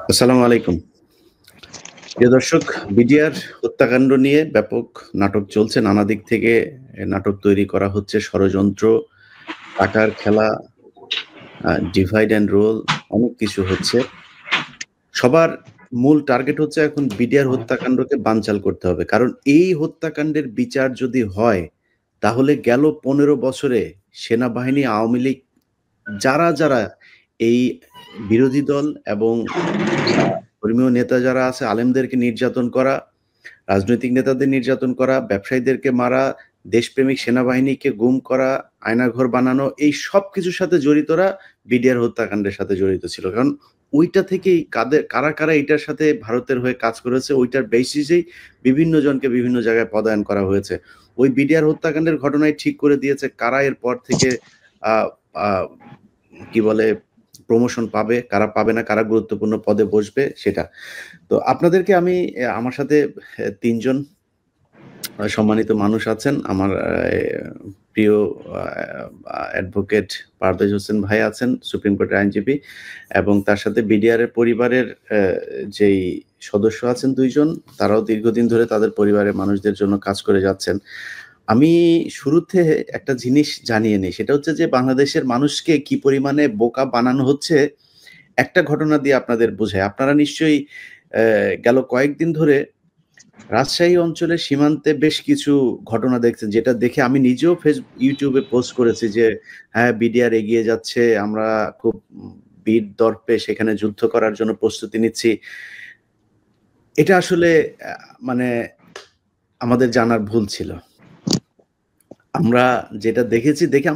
আসসালামু আলাইকুম। প্রিয় দর্শক, বিডিআর হত্যাকাণ্ড নিয়ে ব্যাপক নাটক চলছে। নানা দিক থেকে নাটক তৈরি করা হচ্ছে। ষড়যন্ত্র, টাকার খেলা, ডিভাইড অ্যান্ড রুল অনেক কিছু হচ্ছে। সবার মূল টার্গেট হচ্ছে এখন বিডিআর হত্যাকাণ্ডকে বানচাল করতে হবে। কারণ এই হত্যাকাণ্ডের বিচার যদি হয়, তাহলে গেল ১৫ বছরে সেনাবাহিনী, আওয়ামী লীগ যারা এই বিরোধী দল এবং ধর্মীয় নেতা যারা আছে, আলেমদেরকে নির্যাতন করা, রাজনৈতিক নেতাদের নির্যাতন করা, ব্যবসায়ীদেরকে মারা, দেশপ্রেমিক সেনাবাহিনীকে গুম করা, আয়নাঘর বানানো, এই সবকিছুর সাথে জড়িতরা বিডিআর হত্যাকাণ্ডের সাথে জড়িত ছিল। কারণ ওইটা থেকেই কারা এটার সাথে ভারতের হয়ে কাজ করেছে, ওইটার বেসিসেই বিভিন্ন জনকে বিভিন্ন জায়গায় পদায়ন করা হয়েছে। ওই বিডিআর হত্যাকাণ্ডের ঘটনাই ঠিক করে দিয়েছে কারা এরপর থেকে আ আ কি বলে প্রমোশন পাবে, কারা পাবে না, কারা গুরুত্বপূর্ণ পদে বসবে সেটা। তো আপনাদেরকে আমি আমার সাথে ৩ জন সম্মানিত মানুষ আছেন। আমার প্রিয় আ অ্যাডভোকেট পারভেজ হোসেন ভাই আছেন, সুপ্রিম কোর্টের আইনজীবী, এবং তার সাথে বিডিআর এর পরিবারের যেই সদস্য আছেন ২ জন, তারাও দীর্ঘদিন ধরে তাদের পরিবারের মানুষদের জন্য কাজ করে যাচ্ছেন। আমি শুরুতে একটা জিনিস জানিয়ে নেই। সেটা হচ্ছে যে বাংলাদেশের মানুষকে কি পরিমাণে বোকা বানানো হচ্ছে, একটা ঘটনা দিয়ে আপনাদের বুঝাই। আপনারা নিশ্চয়ই গেল কয়েকদিন ধরে রাজশাহী অঞ্চলের সীমান্তে বেশ কিছু ঘটনা দেখছেন, যেটা দেখে আমি নিজেও YouTube এ পোস্ট করেছি যে, হ্যাঁ, বিডিআর এগিয়ে যাচ্ছে। আমরা খুব বীর দর্পে সেখানে যুদ্ধ করার জন্য প্রস্তুতি নিচ্ছি। এটা আসলে আ মানে আমাদের জানার ভুল ছিল। আমরা যেটা দেখেছি দেখে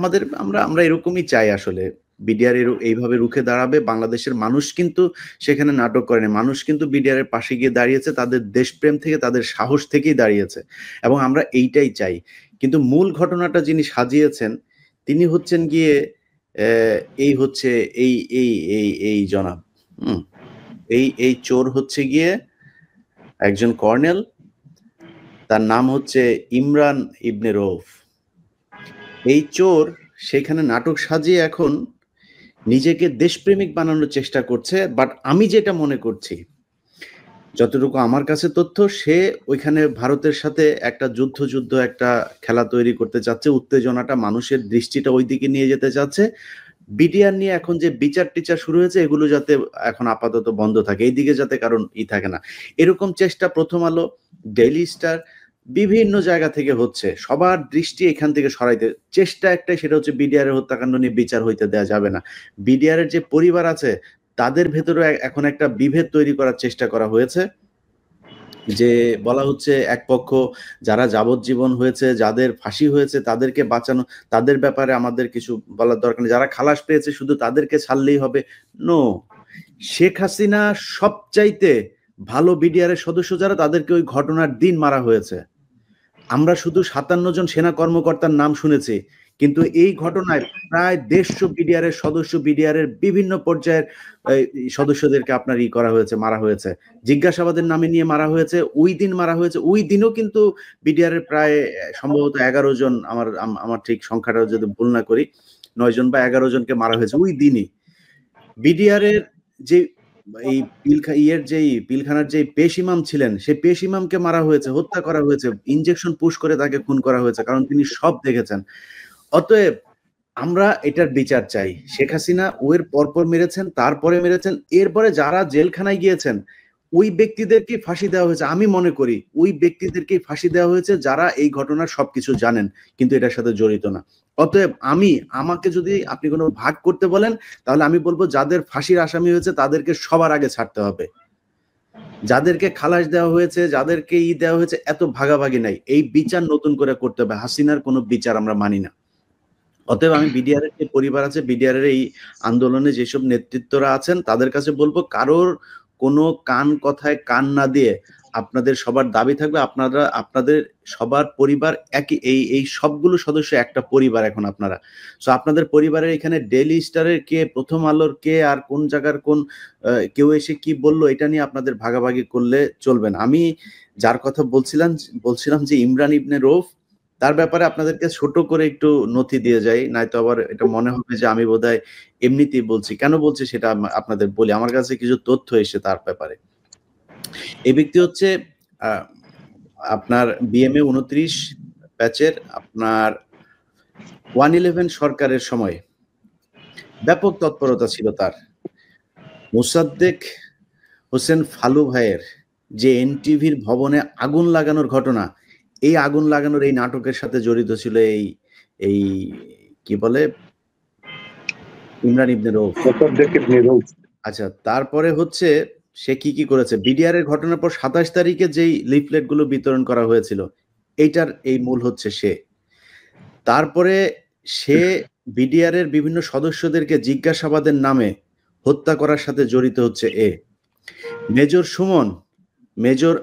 আমরা এরকমই চাই আসলে। বিডিআর এইভাবে রুখে দাঁড়াবে। বাংলাদেশের মানুষ কিন্তু সেখানে নাটক করেনি। মানুষ কিন্তু বিডিআর এর পাশে গিয়ে দাঁড়িয়েছে। তাদের দেশপ্রেম থেকে, তাদের সাহস থেকেই দাঁড়িয়েছে। এবং আমরা এইটাই চাই। কিন্তু মূল ঘটনাটা যিনি সাজিয়েছেন, তিনি হচ্ছেন গিয়ে অ্যা এই হচ্ছে এই এই এই এই জনাব। হুম? এই চোর হচ্ছে গিয়ে একজন কর্নেল। তার নাম হচ্ছে ইমরান ইবনে রউফ। এই চোর সেখানে নাটক সাজিয়ে এখন নিজেকে দেশপ্রেমিক বানানোর চেষ্টা করছে। বাট আমি যেটা মনে করছি, যতটুকু আমার কাছে তথ্য, সে ওইখানে ভারতের সাথে একটা যুদ্ধ একটা খেলা তৈরি করতে চাচ্ছে। উত্তেজনাটা, মানুষের দৃষ্টিটা ঐদিকে নিয়ে যেতে চাচ্ছে। বিডিআর নিয়ে এখন যে বিচার-টিচার শুরু হয়েছে, এগুলো যাতে এখন আপাতত বন্ধ থাকে। এইদিকে যাতে কারণ থাকে না। এরকম চেষ্টা 'প্রথম আলো', 'ডেইলি স্টার' বিভিন্ন জায়গা থেকে হচ্ছে। সবার দৃষ্টি এখান থেকে সরাইতে চেষ্টা একটাই, সেটা হচ্ছে বিডিআর এর হত্যাকাণ্ড নিয়ে বিচার হইতে দেয়া যাবে না। বিডিআর এর যে পরিবার আছে, তাদের ভেতরেও এখন একটা বিভেদ তৈরি করার চেষ্টা করা হয়েছে। যে বলা হচ্ছে এক পক্ষ যারা যাবজ্জীবন হয়েছে, যাদের ফাঁসি হয়েছে তাদেরকে বাঁচানো, তাদের ব্যাপারে আমাদের কিছু বলার দরকার নেই। যারা খালাস পেয়েছে শুধু তাদেরকে ছাড়লেই হবে। নো। শেখ হাসিনা সবচাইতে ভালো বিডিআর এর সদস্য যারা, তাদেরকে ওই ঘটনার দিন মারা হয়েছে। আমরা শুধু ৫৭ জন সেনা কর্মকর্তার নাম শুনেছি। কিন্তু এই ঘটনায় প্রায় ১৫০ বিডিআর এর সদস্য, বিডিআর এর বিভিন্ন পর্যায়ের সদস্যদেরকে আপনার করা হয়েছে, মারা হয়েছে। জিজ্ঞাসাবাদের নামে নিয়ে মারা হয়েছে। ওই দিন মারা হয়েছে। ওই দিনও কিন্তু বিডিআর এর প্রায় সম্ভবত ১১ জন, আমার ঠিক সংখ্যাটা যদি ভুল না করি, ৯ জন বা ১১ জনকে মারা হয়েছে ওই দিনই। বিডিআর এর যে এই পিলখানার যেই পেশ ইমাম ছিলেন, সেই পেশ ইমামকে মারা হয়েছে, হত্যা করা হয়েছে। ইনজেকশন পুশ করে তাকে খুন করা হয়েছে। কারণ তিনি সব দেখেছেন। অতএব আমরা এটার বিচার চাই। শেখ হাসিনা এর পরপর মেরেছেন, তারপরে মেরেছেন। এরপরে যারা জেলখানায় গিয়েছেন, ওই ব্যক্তিদেরকেই ফাঁসি দেওয়া হয়েছে। আমি মনে করি ওই ব্যক্তিদেরকেই ফাঁসি দেওয়া হয়েছে যারা এই ঘটনার সবকিছু জানেন, কিন্তু এটার সাথে জড়িত না। অতএব আমাকে যদি আপনি কোন ভাগ করতে বলেন, তাহলে আমি বলব যাদের ফাঁসির আসামি হয়েছে তাদেরকে সবার আগে ছাড়তে হবে। যাদেরকে খালাস দেওয়া হয়েছে, যাদেরকে দেওয়া হয়েছে, এত ভাগাভাগি নাই। এই বিচার নতুন করে করতে হবে। হাসিনার কোন বিচার আমরা মানি না। অতএব আমি বিডিআর এর যে পরিবার আছে, বিডিআর এর এই আন্দোলনে যেসব নেতৃত্বরা আছেন, তাদের কাছে বলব কারোর কোনো কথায় কান না দিয়ে আপনাদের সবার দাবি থাকবে, আপনাদের সবার পরিবার একই, এই সবগুলো সদস্য একটা পরিবার এখন আপনারা। সো আপনাদের পরিবারের এখানে ডেইলি স্টারের কে, প্রথম আলোর কে, আর কোন জায়গার কোন কেউ এসে কি বলল, এটা নিয়ে আপনাদের ভাগাভাগি করলে চলবে না। আমি যার কথা বলছিলাম যে ইমরান ইবনে রউফ, তার ব্যাপারে আপনাদেরকে ছোট করে একটু নথি দিয়ে যাই, নয়তো আবার এটা মনে হবে যে আমি বোধহয় এমনিতেই বলছি। কেন বলছি সেটা আপনাদের বলি। আমার কাছে কিছু তথ্য এসেছে তার ব্যাপারে। এই ব্যক্তি হচ্ছে আপনার বিএমএ ২৯ ব্যাচের আপনার 111 সরকারের সময় ব্যাপক তৎপরতা ছিল তার। মোসাদ্দেক হোসেন ফালু ভাইয়ের যে এনটিভির ভবনে আগুন লাগানোর ঘটনা, এই আগুন লাগানোর এই নাটকের সাথে জড়িত ছিল এই কি বলে ইমরান ইবনে রউফ। আচ্ছা, তারপরে হচ্ছে সে কি করেছে, বিডিআর এর ঘটনার পর ২৭ তারিখে যেই লিফলেট গুলো বিতরণ করা হয়েছিল, এইটার এই মূল হচ্ছে সে। তারপরে সে বিডিআর এর বিভিন্ন সদস্যদেরকে জিজ্ঞাসাবাদের নামে হত্যা করার সাথে জড়িত হচ্ছে এ। মেজর সুমন, মেজর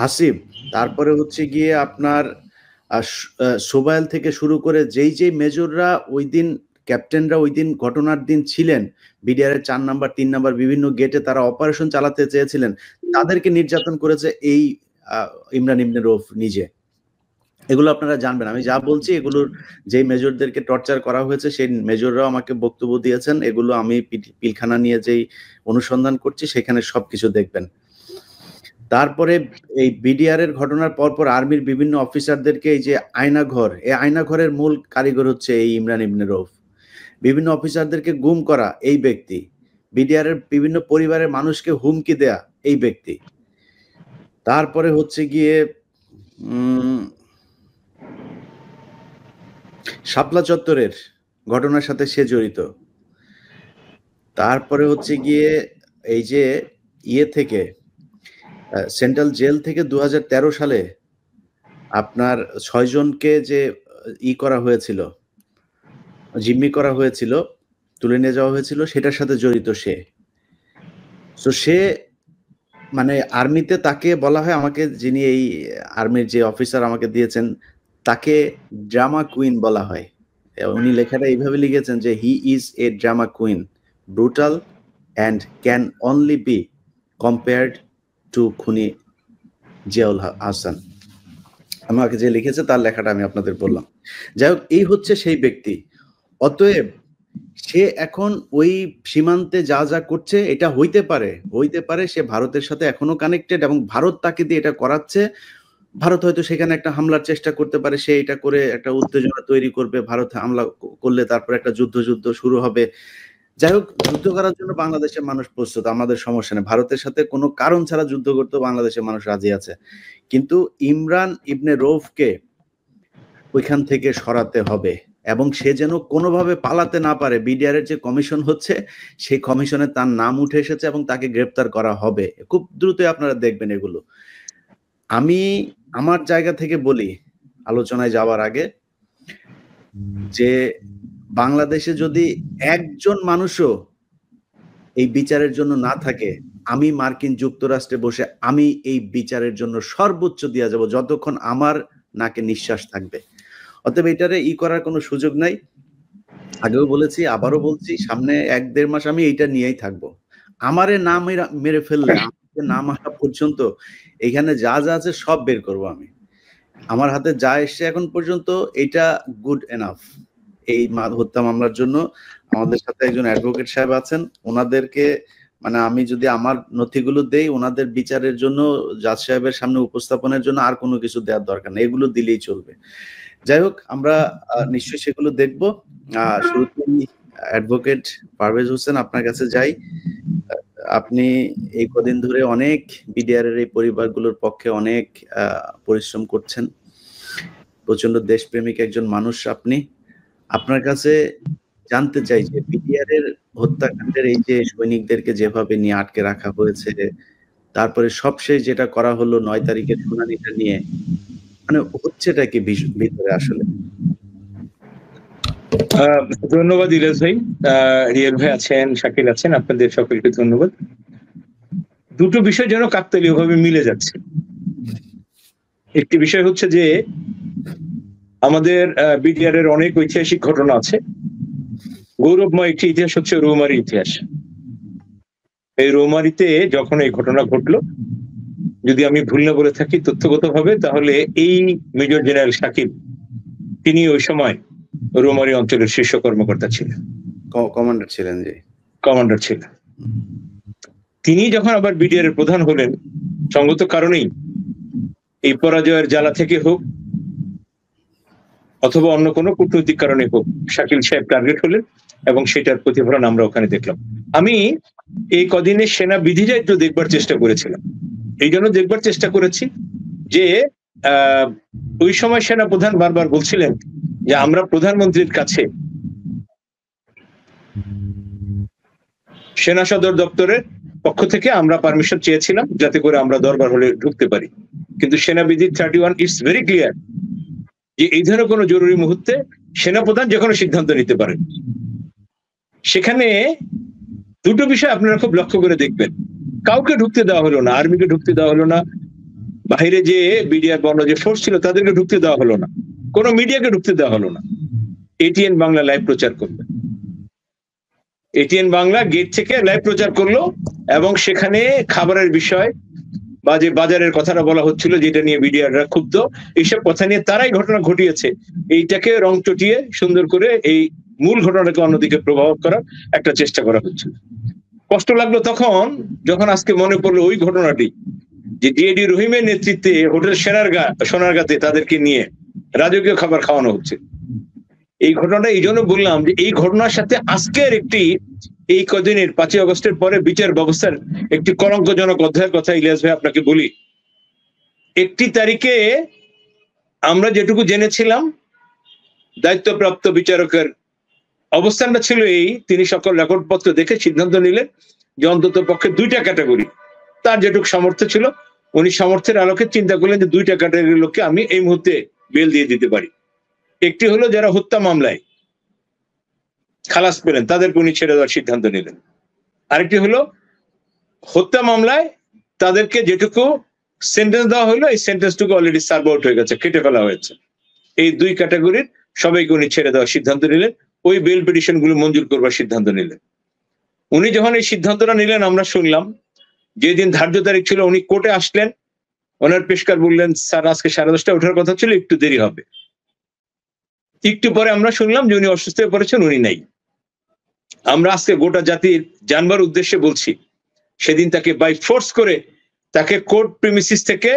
হাসিব, তারপরে হচ্ছে গিয়ে আপনার সোবাইল থেকে শুরু করে যেই মেজররা ওই দিন, ক্যাপ্টেনরা ওই দিন ঘটনার দিন ছিলেন, বিডিআর এর ৪ নাম্বার ৩ নাম্বার বিভিন্ন গেটে তারা অপারেশন চালাতে চেয়েছিলেন, তাদেরকে নির্যাতন করেছে এই ইমরান ইবনে রউফ নিজে। এগুলো আপনারা জানবেন। আমি যা বলছি এগুলোর যে মেজরদেরকে টর্চার করা হয়েছে সেই মেজররাও আমাকে বক্তব্য দিয়েছেন। এগুলো আমি পিলখানা নিয়ে যেই অনুসন্ধান করছি সেখানে সবকিছু দেখবেন। তারপরে এই বিডিআর এর ঘটনার পরপর আর্মির বিভিন্ন অফিসারদেরকে এই যে আয়নাঘর, এই আয়নাঘরের মূল কারিগর হচ্ছে এই ইমরান ইবনে রউফ। বিভিন্ন অফিসারদেরকে গুম করা এই ব্যক্তি। বিডিআর এর বিভিন্ন পরিবারের মানুষকে হুমকি দেয়া এই ব্যক্তি। তারপরে হচ্ছে গিয়ে শাপলা চত্বরের ঘটনার সাথে সে জড়িত। তারপরে হচ্ছে গিয়ে এই যে থেকে সেন্ট্রাল জেল থেকে ২০১৩ সালে আপনার ৬ জনকে যে করা হয়েছিল, জিম্মি করা হয়েছিল, তুলে নিয়ে যাওয়া হয়েছিল, সেটার সাথে জড়িত সে। তো সে মানে আর্মিতে তাকে বলা হয়, আমাকে যিনি এই আর্মির যে অফিসার আমাকে দিয়েছেন তাকে ড্রামা কুইন বলা হয়। উনি লেখাটা এইভাবে লিখেছেন যে he is a drama queen, brutal and can only be compared two খুনি জিয়াউল হাসান। আমাকে যে লিখেছে তার লেখাটা আমি আপনাদের বললাম। যাই হোক, এই হচ্ছে সেই ব্যক্তি। অতএব সে এখন ওই সীমান্তে যা করছে এটা হইতে পারে সে ভারতের সাথে এখনো কানেক্টেড এবং ভারত তাকে দিয়ে এটা করাচ্ছে। ভারত হয়তো সেখানে একটা হামলার চেষ্টা করতে পারে, সে এটা করে একটা উত্তেজনা তৈরি করবে, ভারত হামলা করলে তারপর একটা যুদ্ধ শুরু হবে। যাই হোক, যুদ্ধ করার জন্য বাংলাদেশের মানুষ প্রস্তুত, আমাদের সমস্যা নেই। ভারতের সাথে কোনো কারণ ছাড়া যুদ্ধ করতে বাংলাদেশের মানুষ রাজি আছে। কিন্তু ইমরান ইবনে রউফকে ওইখান থেকে সরাতে হবে এবং সে যেন কোনোভাবে পালাতে না পারে। বিডিআর এর যে কমিশন হচ্ছে সেই কমিশনে তার নাম উঠে এসেছে এবং তাকে গ্রেপ্তার করা হবে। খুব দ্রুত আপনারা দেখবেন এগুলো। আমি আমার জায়গা থেকে বলি আলোচনায় যাওয়ার আগে যে বাংলাদেশে যদি একজন মানুষও এই বিচারের জন্য না থাকে, আমি মার্কিন যুক্তরাষ্ট্রে বসে আমি এই বিচারের জন্য সর্বোচ্চ দিয়ে যাব যতক্ষণ আমার নাকে নিঃশ্বাস থাকবে। অতএব এটারে করার কোনো সুযোগ নাই। আগেও বলেছি, আবারও বলছি, সামনে ১-১.৫ মাস আমি এইটা নিয়েই থাকবো। আমারে না মেরে ফেললে, আমাকে না মারা পর্যন্ত এখানে যা আছে সব বের করবো আমি। আমার হাতে যা এসছে এখন পর্যন্ত এটা গুড এনাফ। এই হত্যা মামলার জন্য আমাদের সাথে একজন অ্যাডভোকেট সাহেব আছেন, ওনাদেরকে মানে আমি যদি আমার নথিগুলো দেই, ওনাদের বিচারের জন্য জাজ সাহেবের সামনে উপস্থাপনের জন্য আর কোনো কিছু দেওয়ার দরকার নেই, এগুলো দিলেই চলবে। যাই হোক, আমরা নিশ্চয়ই সেগুলো দেখবো। শুরুতেই অ্যাডভোকেট পারভেজ হোসেন, আপনার কাছে যাই। আপনি এই কদিন ধরে অনেক বিডিআর এর এই পরিবারগুলোর পক্ষে অনেক পরিশ্রম করছেন, প্রচন্ড দেশপ্রেমিক একজন মানুষ আপনি। আপনার কাছে জানতে চাই যে বিডিআর এর হত্যাকাণ্ডের এই যে সৈনিকদেরকে যেভাবে নিয়ে আটকে রাখা হয়েছে, তারপরে সবশেষ যেটা করা হলো ৯ তারিখের শুনানিটা নিয়ে, মানে হচ্ছেটা কি ভিতরে আসলে? ধন্যবাদ ইলিয়াস ভাই, রিয়াল ভাই আছেন, শাকিল আছেন, আপনাদের সকলকে ধন্যবাদ। দুটো বিষয় যেন কাকতালীয় ভাবে মিলে যাচ্ছে। একটি বিষয় হচ্ছে যে আমাদের বিডিআর এর অনেক ঐতিহাসিক ঘটনা আছে। গৌরবময় একটি ইতিহাস হচ্ছে রৌমারী ইতিহাস। এই রৌমারীতে যখন এই ঘটনা ঘটলো, যদি আমি ভুল না বলে থাকি তথ্যগতভাবে, তাহলে এই মেজর জেনারেল শাকিব তিনি ওই সময় রৌমারী অঞ্চলের শীর্ষ কর্মকর্তা ছিলেন, কমান্ডার ছিলেন, যে কমান্ডার ছিলেন। তিনি যখন আবার বিডিআর এর প্রধান হলেন, সঙ্গত কারণেই এই পরাজয়ের জ্বালা থেকে হোক অথবা অন্য কোনো কূটনৈতিক কারণে হোক, শাকিল সাহেব টার্গেট হলেন এবং সেটার প্রতিফলন আমরা ওখানে দেখলাম। আমি এই কদিনে সেনা বিধিটা একটু দেখবার চেষ্টা করেছিলাম। এই জন্য দেখবার চেষ্টা করেছি যে ওই সময় সেনা প্রধান বারবার বলছিলেন যে আমরা প্রধানমন্ত্রীর কাছে সেনা সদর দপ্তরের পক্ষ থেকে আমরা পারমিশন চেয়েছিলাম যাতে করে আমরা দরবার হলে ঢুকতে পারি, কিন্তু সেনাবিধি 31 ইটস ভেরি ক্লিয়ার যে এই ধরনের কোনো জরুরি মুহূর্তে সেনাপ্রধান যে কোনো সিদ্ধান্ত নিতে পারেন। সেখানে দুটো বিষয় আপনারা খুব লক্ষ্য করে দেখবেন। কাউকে ঢুকতে দেওয়া হলো না, আর্মিকে ঢুকতে দেওয়া হলো না, বাইরে যে বিডিআর বর্ণ যে ফোর্স ছিল তাদেরকে ঢুকতে দেওয়া হলো না, কোনো মিডিয়াকে ঢুকতে দেওয়া হলো না। এটিএন বাংলা লাইভ প্রচার করবে, এটিএন বাংলা গেট থেকে লাইভ প্রচার করলো এবং সেখানে খাবারের বিষয় বা যে বাজারের কথাটা বলা হচ্ছিল যেটা নিয়ে বিডিআররা ক্ষুব্ধ, এইসব কথা নিয়ে তারাই ঘটনা ঘটিয়েছে, এইটাকে রং চটিয়ে সুন্দর করে এই মূল ঘটনাটাকে অন্যদিকে প্রভাব করার একটা চেষ্টা করা হচ্ছে। কষ্ট লাগলো তখন যখন আজকে মনে পড়লো ওই ঘটনাটি, যে ডিএডি রহিমের নেতৃত্বে হোটেল সোনারগাঁতে তাদেরকে নিয়ে রাজকীয় খাবার খাওয়ানো হচ্ছে। এই ঘটনাটা এই জন্য বললাম যে এই ঘটনার সাথে আজকের একটি এই কদিনের 5ই আগস্টের পরে বিচার ব্যবস্থার একটি কলঙ্কজনক অধ্যায়ের কথা ইলিয়াস ভাই আপনাকে বলি। 1 তারিখে আমরা যেটুকু জেনেছিলাম দায়িত্বপ্রাপ্ত বিচারকের অবস্থানটা ছিল এই, তিনি সকল রেকর্ডপত্র দেখে সিদ্ধান্ত নিলেন যে অন্তত পক্ষে 2টা ক্যাটাগরি, তার যেটুকু সামর্থ্য ছিল উনি সামর্থ্যের আলোকে চিন্তা করলেন যে 2টা ক্যাটাগরির লোককে আমি এই মুহূর্তে বেল দিয়ে দিতে পারি। একটি হলো যারা হত্যা মামলায় খালাস পেলেন তাদেরকে উনি ছেড়ে দেওয়ার সিদ্ধান্ত নিলেন, আরেকটি হলো হত্যা মামলায় তাদেরকে যেটুকু সেন্টেন্স দেওয়া হলো এই সেন্টেন্সটুকু অলরেডি সার্ভ আউট হয়ে গেছে, কেটে ফেলা হয়েছে। এই 2 ক্যাটাগরির সবাইকে উনি ছেড়ে দেওয়ার সিদ্ধান্ত নিলেন, ওই বেল পিটিশন গুলো মঞ্জুর করবার সিদ্ধান্ত নিলেন। উনি যখন এই সিদ্ধান্তটা নিলেন আমরা শুনলাম যেদিন ধার্য তারিখ ছিল উনি কোর্টে আসলেন, ওনার পেশকার বললেন স্যার আজকে 10:30টায় ওঠার কথা ছিল, একটু দেরি হবে। একটু পরে আমরা শুনলাম যে উনি অসুস্থ হয়ে পড়েছেন, উনি নাই। আমরা আজকে গোটা জাতির জানবার উদ্দেশ্যে বলছি, সেদিন তাকে বাই ফোর্স করে তাকে কোর্ট প্রিমিসিস থেকে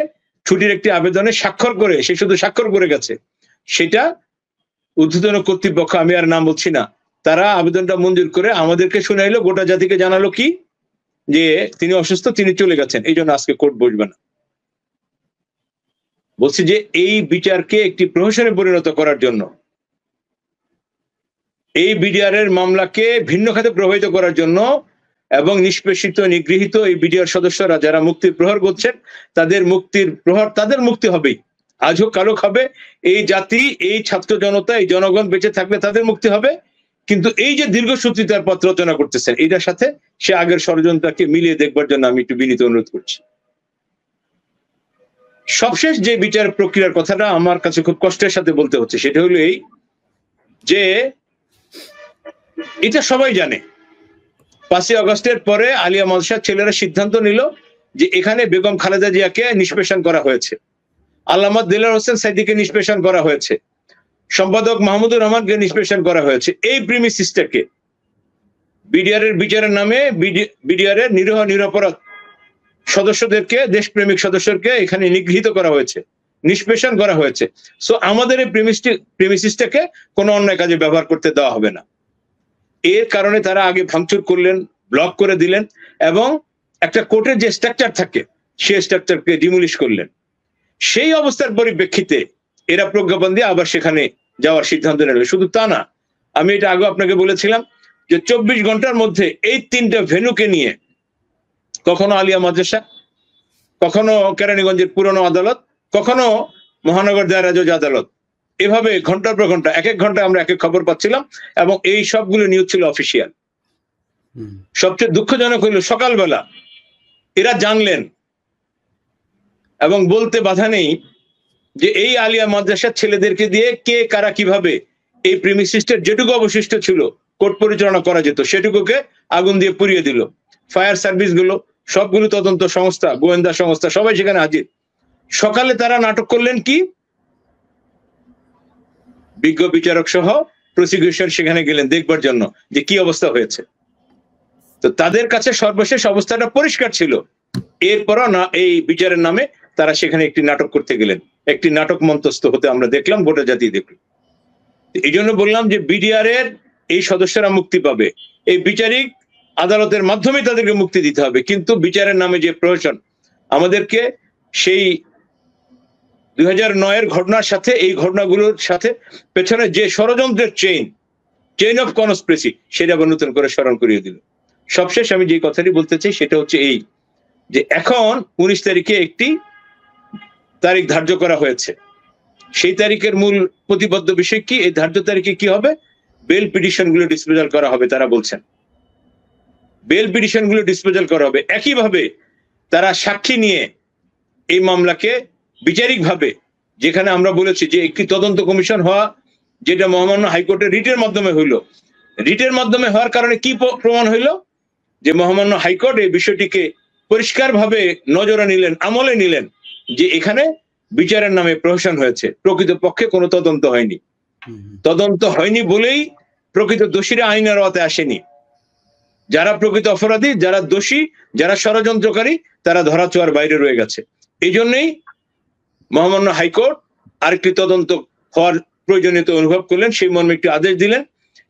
ছুটির একটি আবেদনে স্বাক্ষর করে, সে শুধু স্বাক্ষর করে গেছে, সেটা ঊর্ধ্বতন কর্তৃপক্ষ, আমি আর নাম বলছি না, তারা আবেদনটা মঞ্জুর করে আমাদেরকে শুনাইলো, গোটা জাতিকে জানালো কি যে তিনি অসুস্থ, তিনি চলে গেছেন, এই জন্য আজকে কোর্ট বসবে না। বলছি যে এই বিচারকে একটি প্রহসনে পরিণত করার জন্য, এই বিডিআর এর মামলাকে ভিন্ন খাতে প্রভাবিত করার জন্য এবং নিষ্পেষিত নিগৃহীত এই বিডিআর সদস্যরা যারা মুক্তির প্রহর করছেন তাদের মুক্তির প্রহর, তাদের মুক্তি হবেই, আজ হোক কালো হবে, এই জাতি, এই ছাত্র জনতা, এই জনগণ বেঁচে থাকবে তাদের মুক্তি হবে। কিন্তু এই যে দীর্ঘসূত্রিতার পথ রচনা করতেছেন এটার সাথে সে আগের ষড়যন্ত্রকে মিলিয়ে দেখবার জন্য আমি একটু বিনীত অনুরোধ করছি। সবশেষ যে বিচার প্রক্রিয়ার কথাটা আমার কাছে খুব কষ্টের সাথে বলতে হচ্ছে সেটা হলো এই যে এটা সবাই জানে 5ই আগস্টের পরে আলিয়া মাদ্রাসার ছেলেরা সিদ্ধান্ত নিল যে এখানে বেগম খালেদা জিয়াকে নিষ্পেষণ করা হয়েছে, আল্লামা দেলোয়ার হোসেন সাইদিকে নিষ্পেষণ করা হয়েছে, সম্পাদক মাহমুদুর রহমানকে নিষ্পেষণ করা হয়েছে। এই প্রিমিসিসটাকে বিডিআর এর বিচারের নামে বিডিআর এর নিরীহ নিরপরাধ সদস্যদেরকে, দেশপ্রেমিক সদস্যকে এখানে নিগৃহীত করা হয়েছে, নিষ্পেষণ করা হয়েছে। সো আমাদের এই প্রিমিসিসটাকে কোনো অন্যায় কাজে ব্যবহার করতে দেওয়া হবে না। এর কারণে তারা আগে ভাঙচুর করলেন, ব্লক করে দিলেন এবং একটা কোর্টের যে স্ট্রাকচার থাকে সেই স্ট্রাকচারকে ডিমোলিশ করলেন। সেই অবস্থার পরিপ্রেক্ষিতে এরা প্রজ্ঞাপন দিয়ে আবার সেখানে যাওয়ার সিদ্ধান্ত নিল। শুধু তা না, আমি এটা আগে আপনাকে বলেছিলাম যে 24 ঘন্টার মধ্যে এই 3টা ভেন্যুকে নিয়ে, কখনো আলিয়া মাদ্রাসা, কখনো কেরানীগঞ্জের পুরনো আদালত, কখনো মহানগর দায়রা জজ আদালত, এভাবে ঘন্টার পর ঘন্টা, এক এক ঘন্টায় আমরা এক এক খবর পাচ্ছিলাম এবং এই সবগুলো নিউজ ছিল অফিসিয়াল। সবচেয়ে দুঃখজনক হইল সকালবেলা এরা জানলেন এবং বলতে বাধা নেই যে এই আলিয়া মাদ্রাসার ছেলেদেরকে দিয়ে কে কারা কিভাবে এই প্রিমিসিসের যেটুকু অবশিষ্ট ছিল কোর্ট পরিচালনা করা যেত সেটুকুকে আগুন দিয়ে পুড়িয়ে দিল। ফায়ার সার্ভিস গুলো, সবগুলো তদন্ত সংস্থা, গোয়েন্দা সংস্থা সবাই সেখানে হাজির। সকালে তারা নাটক করলেন কি, বিজ্ঞ বিচারক সহ প্রসিকিউশন সেখানে গেলেন দেখবার জন্য যে কি অবস্থা হয়েছে। তো তাদের কাছে সর্বশেষ অবস্থাটা পরিষ্কার ছিল। এরপরও না এই বিচারের নামে তারা সেখানে একটি নাটক করতে গেলেন, একটি নাটক মঞ্চস্থ হতে আমরা দেখলাম, গোটা জাতি দেখল। এই জন্য বললাম যে বিডিআর এর এই সদস্যরা মুক্তি পাবে, এই বিচারিক আদালতের মাধ্যমে তাদেরকে মুক্তি দিতে হবে। কিন্তু বিচারের নামে যে প্রহসন, আমাদেরকে সেই 2009-এর ঘটনার সাথে এই ঘটনাগুলোর সাথে পেছনে যে ষড়যন্ত্রের চেইন অফ কনস্পিরেসি, সেটা আবার নতুন করে স্মরণ করিয়ে দিল। সবশেষ আমি যে কথাটি বলতে চাই সেটা হচ্ছে এই, যে এখন 19 তারিখে একটি তারিখ ধার্য করা হয়েছে। সেই তারিখের মূল প্রতিবদ্ধ বিষয় কি, এই ধার্য তারিখে কি হবে, বেল পিটিশন গুলো ডিসপোজাল করা হবে। তারা বলছেন বেল পিটিশন গুলো ডিসপোজাল করা হবে। একইভাবে তারা সাক্ষী নিয়ে এই মামলাকে বিচারিকভাবে, যেখানে আমরা বলেছি যে একটি তদন্ত কমিশন হওয়া, যেটা মহামান্য হাইকোর্টের রিটের মাধ্যমে হইলো, রিটের মাধ্যমে হওয়ার কারণে কি প্রমাণ হইলো, যে মহামান্য হাইকোর্ট এই বিষয়টিকে পরিষ্কারভাবে নজরে নিলেন, আমলে নিলেন, যে এখানে বিচারের নামে প্রহসন হয়েছে, প্রকৃতপক্ষে কোনো তদন্ত হয়নি। তদন্ত হয়নি বলেই প্রকৃত দোষীরা আইনের আওতায় আসেনি। যারা প্রকৃত অপরাধী, যারা দোষী, যারা ষড়যন্ত্রকারী, তারা ধরাছোঁয়ার বাইরে রয়ে গেছে। এই জন্যই মহামান্য হাইকোর্ট আরেকটি তদন্ত হওয়ার প্রয়োজনীয়তা অনুভব করলেন, সেই মর্মে একটি আদেশ দিলেন,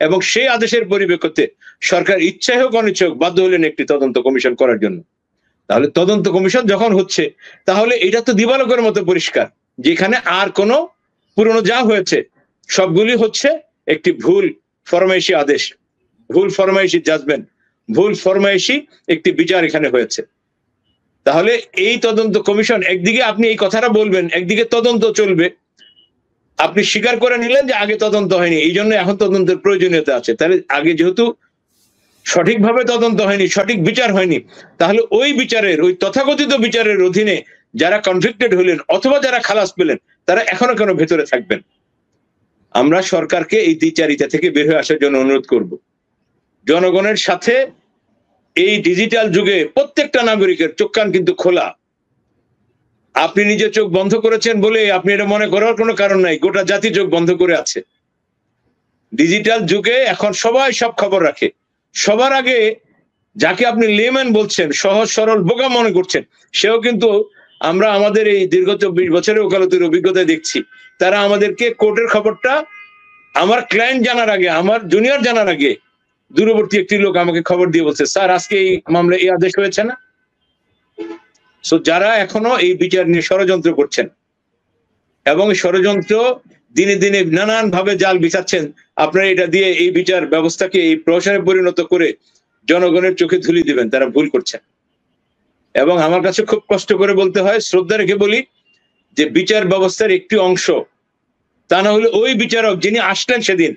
এবং সেই আদেশের পরিপ্রেক্ষিতে সরকার ইচ্ছায় হোক অনিচ্ছা হোক বাধ্য হলেন একটি তদন্ত কমিশন করার জন্য। তাহলে তদন্ত কমিশন যখন হচ্ছে, তাহলে এটা তো দিবালোকের মতো পরিষ্কার, যেখানে আর কোনো পুরনো যা হয়েছে সবগুলি হচ্ছে একটি ভুল ফরমাইশি আদেশ, ভুল ফরমাইশি জাজমেন্ট, ভুল ফরমাইশি একটি বিচার এখানে হয়েছে। তাহলে এই তদন্ত কমিশন, একদিকে আপনি এই কথাটা বলবেন, একদিকে তদন্ত চলবে, আপনি স্বীকার করে নিলেন যে আগে তদন্ত হয়নি, এই জন্য এখন তদন্তের প্রয়োজনীয়তা আছে। তাহলে আগে যেহেতু সঠিকভাবে তদন্ত হয়নি, সঠিক বিচার হয়নি, তাহলে ওই বিচারের, ওই তথাকথিত বিচারের অধীনে যারা কনভিক্টেড হলেন অথবা যারা খালাস পেলেন, তারা এখনো কেন ভেতরে থাকবেন? আমরা সরকারকে এই দ্বিচারিতা থেকে বের হয়ে আসার জন্য অনুরোধ করব। জনগণের সাথে এই ডিজিটাল যুগে প্রত্যেকটা নাগরিকের চোখ কান কিন্তু খোলা। আপনি নিজে চোখ বন্ধ করেছেন বলে আপনি এটা মনে করার কোনো কারণ নাই, গোটা জাতি চোখ বন্ধ করে আছে। ডিজিটাল যুগে এখন সবাই সব খবর রাখে। সবার আগে যাকে আপনি লেম্যান বলছেন, সহজ সরল বোকা মনে করছেন, সেও কিন্তু আমরা আমাদের এই দীর্ঘ 24 বছরের ওকালতির অভিজ্ঞতায় দেখছি, তারা আমাদেরকে কোর্টের খবরটা আমার ক্লায়েন্ট জানার আগে, আমার জুনিয়র জানার আগে, দূরবর্তী একটি লোক আমাকে খবর দিয়ে বলছে, স্যার আজকে এই মামলায় এই আদেশ হয়েছে না। সো যারা এখনো এই বিচার নিয়ে ষড়যন্ত্র করছেন এবং ষড়যন্ত্র দিনে দিনে নানান ভাবে জাল বিছাচ্ছেন, আপনারা এটা দিয়ে এই বিচার ব্যবস্থাকে এই প্রহসনে পরিণত করে জনগণের চোখে ধুলি দিবেন, তারা ভুল করছেন। এবং আমার কাছে খুব কষ্ট করে বলতে হয়, শ্রদ্ধা রেখে বলি, যে বিচার ব্যবস্থার একটি অংশ, তা না হলে ওই বিচারক যিনি আসলেন সেদিন,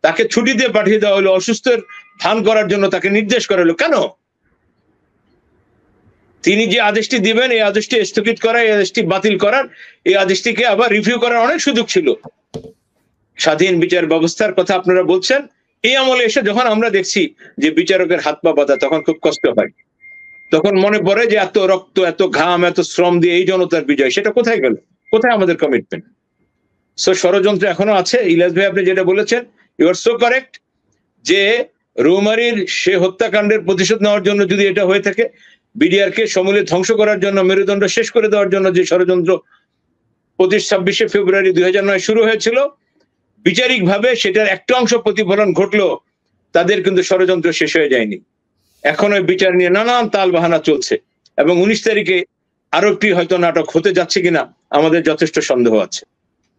তাকে ছুটি দিয়ে পাঠিয়ে দেওয়া হলো, অসুস্থের ভান করার জন্য তাকে নির্দেশ করা হলো। কেন? তিনি যে আদেশটি দিবেন, এই আদেশটি স্থগিত করা, এই আদেশটি বাতিল করার, এই আদেশটিকে আবার রিভিউ করার অনেক সুযোগ ছিল। স্বাধীন বিচার ব্যবস্থার কথা আপনারা বলছেন, এই আমলে এসে যখন আমরা দেখছি যে বিচারকের হাত পা বাঁধা, তখন খুব কষ্ট হয়। তখন মনে পড়ে যে এত রক্ত, এত ঘাম, এত শ্রম দিয়ে এই জনতার বিজয়, সেটা কোথায় গেল? কোথায় আমাদের কমিটমেন্ট? সো ষড়যন্ত্র এখনো আছে। ইলিয়াস ভাই আপনি যেটা বলেছেন, ইউ আর সো কারেক্ট, যে রৌমারীর সে হত্যাকাণ্ডের প্রতিশোধ নেওয়ার জন্য যদি এটা হয়ে থাকে, বিডিআর কে সমূলে ধ্বংস করার জন্য, মেরুদণ্ড শেষ করে দেওয়ার জন্য যে ষড়যন্ত্র 26শে ফেব্রুয়ারি 2009 শুরু হয়েছিল, বিচারিক ভাবে সেটার একটা অংশ প্রতিফলন ঘটলো, তাদের কিন্তু ষড়যন্ত্র শেষ হয়ে যায়নি। এখন ওই বিচার নিয়ে নানান তাল বাহানা চলছে, এবং 19 তারিখে আরো একটি হয়তো নাটক হতে যাচ্ছে কিনা আমাদের যথেষ্ট সন্দেহ আছে।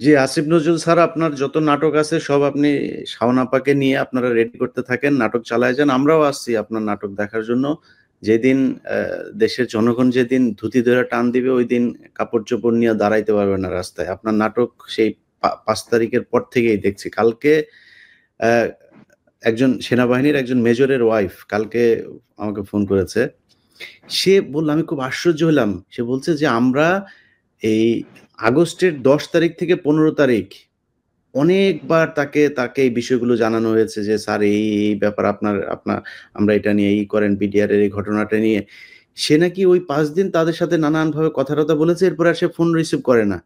জি, আসিফ নজরুল স্যার, আপনার যত নাটক আছে সব আপনি শাওন আপাকে নিয়ে আপনারা রেডি করতে থাকেন, নাটক চালায় যান। আমরাও আসছি আপনার নাটক দেখার জন্য। যেদিন দেশের জনগণ যেদিন ধুতি ধরে টান দিবে, ওই দিন কাপড় চোপড় নিয়ে দাঁড়াইতে পারবে না রাস্তায়। আপনার নাটক সেই 5 তারিখের পর থেকেই দেখছি। কালকে একজন সেনাবাহিনীর একজন মেজরের ওয়াইফ কালকে আমাকে ফোন করেছে। সে বলল, আমি খুব আশ্চর্য হলাম, সে বলছে যে আমরা এই আগস্টের 10 তারিখ থেকে 15 তারিখ অনেকবার তাকে এই বিষয়গুলো জানানো হয়েছে যে স্যার এই ব্যাপার, আপনার আমরা এটা নিয়ে এই করেন, বিডিআর এর এই ঘটনাটা নিয়ে। সে নাকি ওই 5 দিন তাদের সাথে নানানভাবে কথা-টথা বলেছে, এরপরে আর সে ফোন রিসিভ করে না।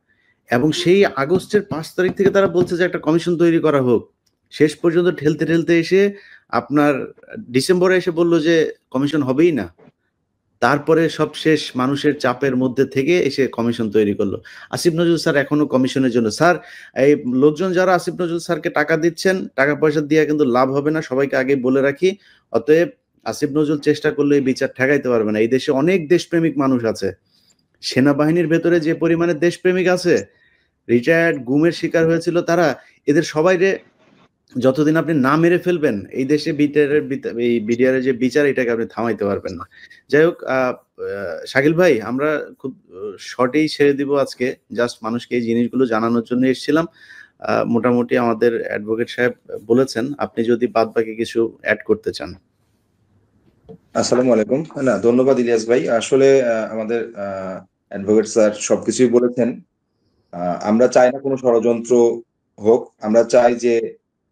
এবং সেই আগস্টের 5 তারিখ থেকে তারা বলছে যে একটা কমিশন তৈরি করা হোক। শেষ পর্যন্ত ঠেলতে এসে আপনার ডিসেম্বরে এসে বলল যে কমিশন হবেই না। তারপরে সবশেষ মানুষের চাপের মধ্যে থেকে এসে কমিশন তৈরি করলো। আসিফ নজরুল স্যার এখনো কমিশনের জন্য। স্যার, এই লোকজন যারা আসিফ নজরুল স্যারকে টাকা দিচ্ছেন, টাকা পয়সা দিয়ে কিন্তু লাভ হবে না, সবাইকে আগেই বলে রাখি। অতএব আসিফ নজরুল চেষ্টা করলে এই বিচার ঠেকাইতে পারবে না। এই দেশে অনেক দেশপ্রেমিক মানুষ আছে। সেনাবাহিনীর ভেতরে যে পরিমাণে দেশপ্রেমিক আছে, রিটায়ার্ড গুমের শিকার হয়েছিল তারা, এদের সবাইরে যতদিন আপনি না মেরে ফেলবেন, এই দেশে বিডিআরের যে বিচার, এটাকে আপনি থামাইতে পারবেন না। যাই হোক, শাকিল ভাই, আমরা খুব শর্টেই ছেড়ে দিব আজকে। জাস্ট মানুষকে এই জিনিসগুলো জানানোর জন্য এসেছিলাম। মোটামুটি আমাদের অ্যাডভোকেট সাহেব বলেছেন, আপনি যদি বাদ বাকি কিছু অ্যাড করতে চান। আসসালামু আলাইকুম। না, ধন্যবাদ ইলিয়াস ভাই। আসলে আমাদের অ্যাডভোকেট স্যার সবকিছুই বলেছেন। আমরা চাই না কোনো ষড়যন্ত্র হোক, আমরা চাই যে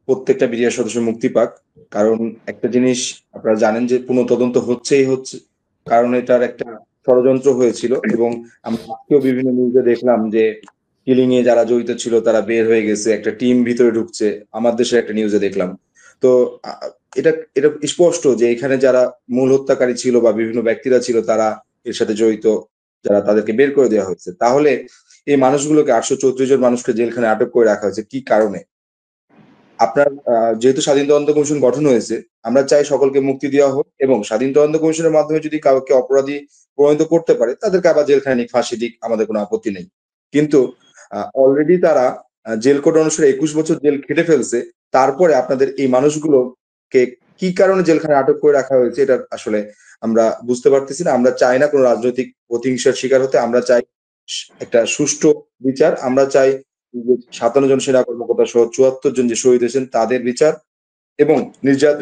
প্রত্যেকটা বিডিআর সদস্য মুক্তি পাক। কারণ একটা জিনিস আপনারা জানেন যে পুনঃতদন্ত হচ্ছে, কারণ এটার একটা ষড়যন্ত্র হয়েছিল। এবং আমরা আজকেও বিভিন্ন নিউজে দেখলাম যে কিলিং এ যারা জড়িত ছিল তারা বের হয়ে গেছে, একটা টিম ভিতরে ঢুকছে, আমার দেশের একটা নিউজে দেখলাম। তো এটা এটা স্পষ্ট যে এখানে যারা মূল হত্যাকারী ছিল বা বিভিন্ন ব্যক্তিরা ছিল তারা এর সাথে জড়িত, যারা তাদেরকে বের করে দেওয়া হয়েছে। তাহলে এই মানুষগুলোকে 834 জন মানুষকে জেলখানে আটক করে রাখা হয়েছে কি কারণে? আপনার যেহেতু স্বাধীন তদন্ত কমিশন গঠন হয়েছে, আমরা চাই সকলকে মুক্তি দেওয়া হোক, এবং স্বাধীন তদন্ত কমিশনের মাধ্যমে যদি কাউকে অপরাধী প্রমাণিত করতে পারে তাদেরকে আবার জেলখানে নিক, ফাঁসি দিক, আমাদের কোনো আপত্তি নেই। কিন্তু অলরেডি তারা জেল কোড অনুসারে 21 বছর জেল খেটে ফেলছে। তারপরে আপনাদের এই মানুষগুলোকে কি কারণে জেলখানে আটক করে রাখা হয়েছে এটা আসলে আমরা বুঝতে পারতেছি না। আমরা চাই না কোনো রাজনৈতিক প্রতিহিংসার শিকার হতে। আমরা চাই একটা সুষ্ঠু বিচার। আমরা চাই 57 জন সেনা কর্মকর্তা সহ 74 জন যে শহীদ হয়েছেন তাদের বিচার, এবং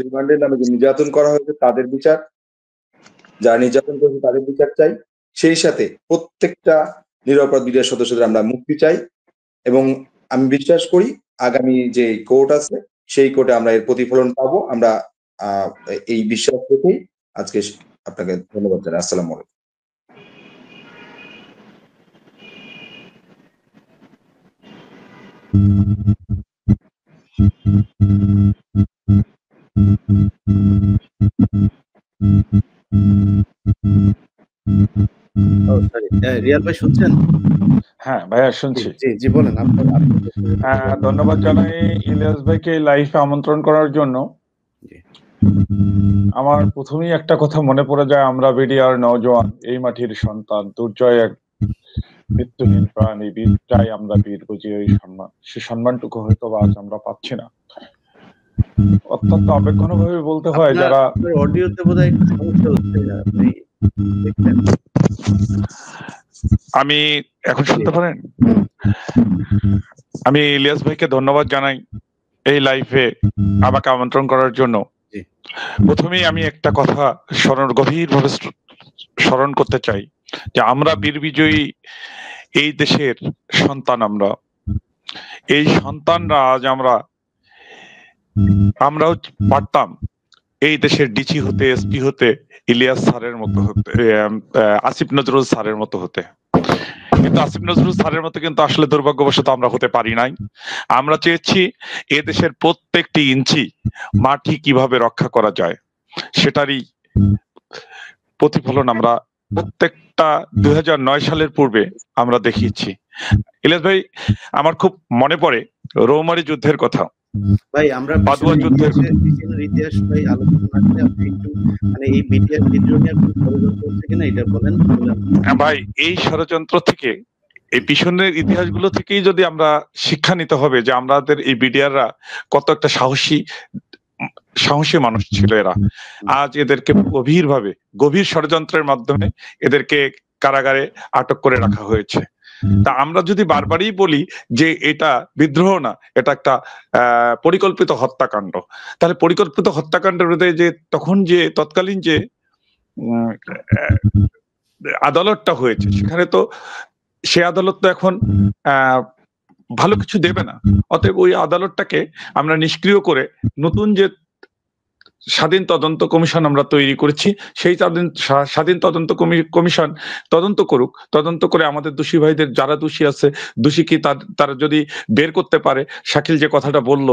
রিমান্ডের নামে যে নির্যাতন করা হয়েছে তাদের বিচার, যারা নির্যাতন করেছে তাদের বিচার চাই। সেই সাথে প্রত্যেকটা নিরপরাধ বিডিআর সদস্যদের আমরা মুক্তি চাই, এবং আমি বিশ্বাস করি আগামী যে কোর্ট আছে সেই কোর্টে আমরা এর প্রতিফলন পাবো। আমরা এই বিশ্বাস রেখেই আজকে আপনাকে ধন্যবাদ জানাই। আসসালামু আলাইকুম। রিয়াল ভাই শুনছেন? হ্যাঁ ভাইয়া, শুনছি। জি বলেন। ধন্যবাদ জানাই ইলিয়াস ভাইকে লাইভে আমন্ত্রণ করার জন্য। আমার প্রথমেই একটা কথা মনে পড়ে যায়, আমরা বিডিআর নওজোয়ান, এই মাটির সন্তান, দুর্জয় এক মৃত্যুহীন প্রাণী, বীর চাই আমরা, বীর বুঝি ওই সম্মান। সে সম্মানটুকু হয়তো আজ আমরা পাচ্ছি না। অত্যন্ত আবেগঘনভাবে বলতে হয়, যারা অডিওতে বোধহয় একটু সমস্যা হচ্ছে, আপনি দেখবেন। আমি এখন শুনতে পারেন? আমি ইলিয়াস ভাইকে ধন্যবাদ জানাই এই লাইভে আমাকে আমন্ত্রণ করার জন্য। প্রথমেই আমি একটা কথা গভীরভাবে স্মরণ করতে চাই যে আমরা বীর বিজয়ী এই দেশের সন্তান। আমরা এই সন্তানরা আজ আমরাও পারতাম এই দেশের ডিসি হতে, এসপি হতে, ইলিয়াস স্যারের মতো হতে, আসিফ নজরুল স্যারের মতো হতে। কিন্তু আসিফ নজরুল স্যারের মতো কিন্তু আসলে দুর্ভাগ্যবশত আমরা হতে পারি নাই। আমরা চেয়েছি এ দেশের প্রত্যেকটি ইঞ্চি মাটি কিভাবে রক্ষা করা যায় সেটারই প্রতিফলন আমরা প্রত্যেকটা 2009 সালের পূর্বে আমরা দেখিয়েছি। ইলিয়াস ভাই, আমার খুব মনে পড়ে রৌমারী যুদ্ধের কথা। ভাই, আমরা পাদুয়া যুদ্ধের ইতিহাস ভাই আলোচনা করতে, আপনি একটু মানে এই বিডিআর বিদ্রোহ নিয়ে কোনো ষড়যন্ত্র হচ্ছে কিনা এটা বলেন। ভাই, এই ষড়যন্ত্র থেকে, এই পিছনের ইতিহাসগুলো থেকেই যদি আমরা শিক্ষা নিতে হবে যে আমাদের এই বিডিআররা কত একটা সাহসী মানুষ ছিল এরা। আজ এদেরকে গভীর ষড়যন্ত্রের মাধ্যমে এদেরকে কারাগারে আটক করে রাখা হয়েছে। তা আমরা যদি বারবারই বলি যে এটা বিদ্রোহ না, এটা একটা পরিকল্পিত হত্যাকাণ্ড, তাহলে পরিকল্পিত হত্যাকাণ্ডের বিরুদ্ধে যে তৎকালীন যে আদালতটা হয়েছে, সেখানে তো সে আদালত তো এখন ভালো কিছু দেবে না। অতএব ওই আদালতটাকে আমরা নিষ্ক্রিয় করে নতুন যে স্বাধীন তদন্ত কমিশন আমরা তৈরি করেছি। সেই স্বাধীন তদন্ত কমিশন তদন্ত করুক, তদন্ত করে আমাদের দোষী ভাইদের যারা দোষী আছে, দোষী কি তারা যদি বের করতে পারে, শাকিল যে কথাটা বলল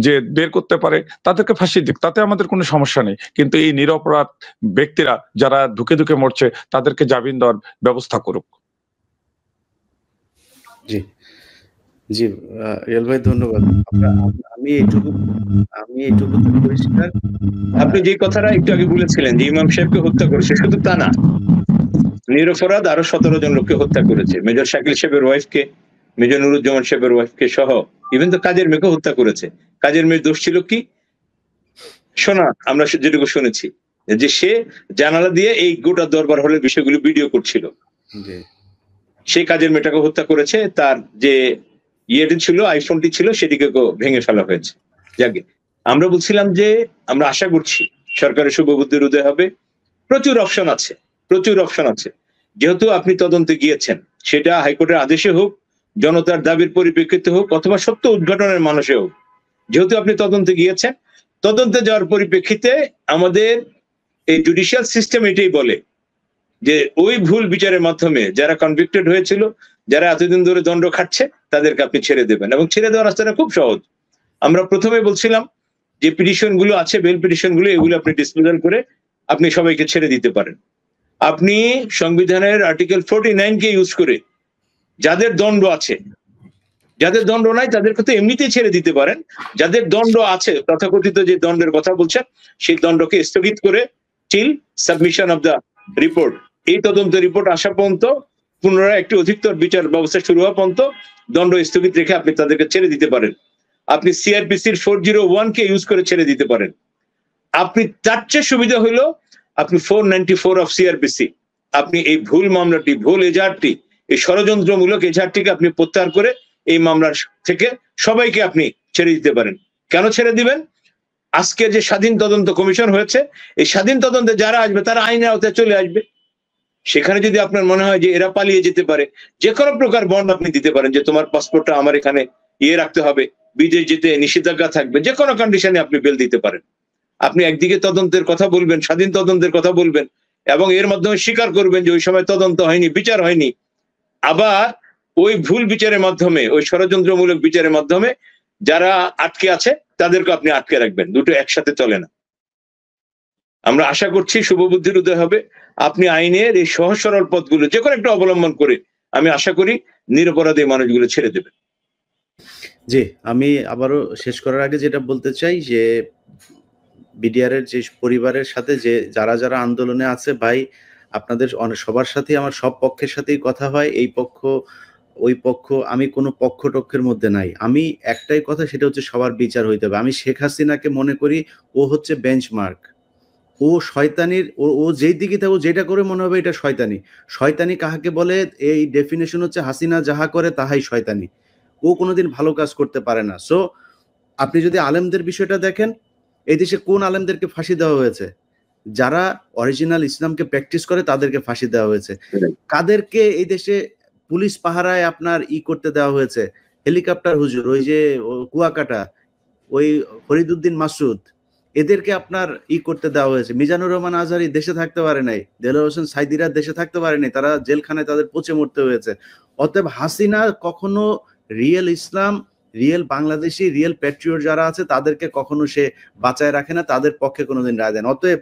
যে বের করতে পারে, তাদেরকে ফাঁসি দিক, তাতে আমাদের কোনো সমস্যা নেই। কিন্তু এই নিরপরাধ ব্যক্তিরা যারা ধুকে ধুকে মরছে তাদেরকে জামিন দেওয়ার ব্যবস্থা করুক। জি জি রিয়াল ভাই ধন্যবাদ। আমি এইটুকু পরিষ্কার। আপনি যে কথাটা একটু আগে বলেছিলেন যে ইমাম সাহেবকে হত্যা করেছে, শুধু তা না, নিরপরাধ আরো 17 জন লোককে হত্যা করেছে। মেজর শাকিল সাহেবের ওয়াইফকে, মেজর নুরুজ্জামান সাহেবের ওয়াইফকে সহ, ইভেন তো কাজের মেয়েকে হত্যা করেছে। কাজের মেয়ের দোষ ছিল কি? শোনা, আমরা যেটুকু শুনেছি যে সে জানালা দিয়ে এই গোটা দরবার হলের বিষয়গুলো ভিডিও করছিল। সেই কাজের মেয়েটাকে হত্যা করেছে, তার যে ইয়েটি ছিল, আইফোনটি ছিল, সেটিকে ভেঙে ফেলা হয়েছে। যাকে আমরা বলছিলাম যে আমরা আশা করছি সরকারের শুভবুদ্ধির উদয় হবে। প্রচুর অপশন আছে, প্রচুর অপশন আছে। যেহেতু আপনি তদন্তে গিয়েছেন, সেটা হাইকোর্টের আদেশে হোক, জনতার দাবির পরিপ্রেক্ষিতে হোক, অথবা সত্য উদ্ঘাটনের মানুষে হোক, যেহেতু আপনি তদন্তে গিয়েছেন, তদন্তে যাওয়ার পরিপ্রেক্ষিতে আমাদের এই জুডিশিয়াল সিস্টেম এটাই বলে যে ওই ভুল বিচারের মাধ্যমে যারা কনভিক্টেড হয়েছিল, যারা এতদিন ধরে দণ্ড খাচ্ছে, তাদেরকে আপনি ছেড়ে দেবেন। এবং ছেড়ে দেওয়ার রাস্তাটা খুব সহজ। আমরা প্রথমে বলছিলাম যে পিটিশন গুলো আছে, বেল পিটিশন গুলো, এগুলো আপনি ডিসপোজাল করে আপনি সবাইকে ছেড়ে দিতে পারেন। আপনি সংবিধানের আর্টিকেল 49 কে ইউজ করে যাদের দণ্ড আছে, যাদের দণ্ড নাই তাদেরকে তো এমনিতেই ছেড়ে দিতে পারেন। যাদের দণ্ড আছে, তথাকথিত যে দণ্ডের কথা বলছেন, সেই দণ্ডকে স্থগিত করে till submission of the report, এই তদন্ত রিপোর্ট আসা পর্যন্ত, পুনরায় একটি অধিকতর বিচার ব্যবস্থা শুরু হওয়া পর্যন্ত দণ্ড স্থগিত রেখে আপনি তাদেরকে ছেড়ে দিতে পারেন। আপনি সিআরপিসির 401 কে ইউজ করে ছেড়ে দিতে পারেন। আপনি তার চেয়ে সুবিধা হইল আপনি 494 অফ সিআরপিসি, আপনি এই ভুল মামলাটি, ভুল এজাহারটি, এই ষড়যন্ত্রমূলক এজাহারটিকে আপনি প্রত্যাহার করে এই মামলার থেকে সবাইকে আপনি ছেড়ে দিতে পারেন। কেন ছেড়ে দিবেন? আজকে যে স্বাধীন তদন্ত কমিশন হয়েছে, এই স্বাধীন তদন্তে যারা আসবে তারা আইনের আওতায় চলে আসবে। সেখানে যদি আপনার মনে হয় যে এরা পালিয়ে যেতে পারে, যে কোনো প্রকার বন্ড আপনি দিতে পারেন যে তোমার পাসপোর্টটা আমার এখানে রাখতে হবে, বিদেশ যেতে নিষেধাজ্ঞা থাকবে, যে কোনো কন্ডিশনে আপনি বেল দিতে পারেন। আপনি একদিকে তদন্তের কথা বলবেন, স্বাধীন তদন্তের কথা বলবেন, এবং এর মাধ্যমে স্বীকার করবেন যে ওই সময় তদন্ত হয়নি, বিচার হয়নি। আবার ওই ভুল বিচারের মাধ্যমে, ওই ষড়যন্ত্রমূলক বিচারের মাধ্যমে যারা আটকে আছে তাদেরকে আপনি আটকে রাখবেন। দুটো একসাথে চলে না। আমরা আশা করছি শুভবুদ্ধির উদয় হবে। আপনি আইনের এই সহজ সরল পথগুলো যে কোনো একটা অবলম্বন করে আমি আশা করি নিরপরাধী মানুষগুলো ছেড়ে দেবেন। জি, আমি আবারও শেষ করার আগে যেটা বলতে চাই যে বিডিআর এর যে পরিবারের সাথে যে যারা আন্দোলনে আছে, ভাই আপনাদের সবার সাথে আমার সব পক্ষের সাথেই কথা হয়। এই পক্ষ ওই পক্ষ, আমি কোনো পক্ষ টক্ষের মধ্যে নাই। আমি একটাই কথা, সেটা হচ্ছে সবার বিচার হইতে হবে। আমি শেখ হাসিনাকে মনে করি ও হচ্ছে বেঞ্চমার্ক। ও শয়তানির, ও যেই দিকে থাকে, ও যেটা করে মনে হবে এটা শয়তানি। শয়তানি কাহাকে বলে? এই ডেফিনেশন হচ্ছে হাসিনা যাহা করে তাহাই শয়তানি। ও কোনোদিন ভালো কাজ করতে পারে না। সো আপনি যদি আলেমদের বিষয়টা দেখেন, এই দেশে কোন আলেমদেরকে ফাঁসি দেওয়া হয়েছে? যারা অরিজিনাল ইসলামকে প্র্যাকটিস করে তাদেরকে ফাঁসি দেওয়া হয়েছে। কাদেরকে এই দেশে পুলিশ পাহারায় আপনার করতে দেওয়া হয়েছে? হেলিকপ্টার হুজুর, ওই যে কুয়াকাটা, ওই ফরিদউদ্দিন মাসুদ, এদেরকে আপনার করতে দেওয়া হয়েছে। মিজানুর রহমান আজহারি দেশে থাকতে পারে নাই, দেলোয়ার হোসেন সাইদিরা দেশে থাকতে পারে নাই, তারা জেলখানায় তাদের পচে মরতে হয়েছে। অতএব হাসিনা কখনো রিয়েল ইসলাম, রিয়েল বাংলাদেশি, রিয়েল প্যাট্রিয়ট যারা আছে তাদেরকে কখনো সে বাঁচায় রাখে না, তাদের পক্ষে কোনোদিন রায় দেন। অতএব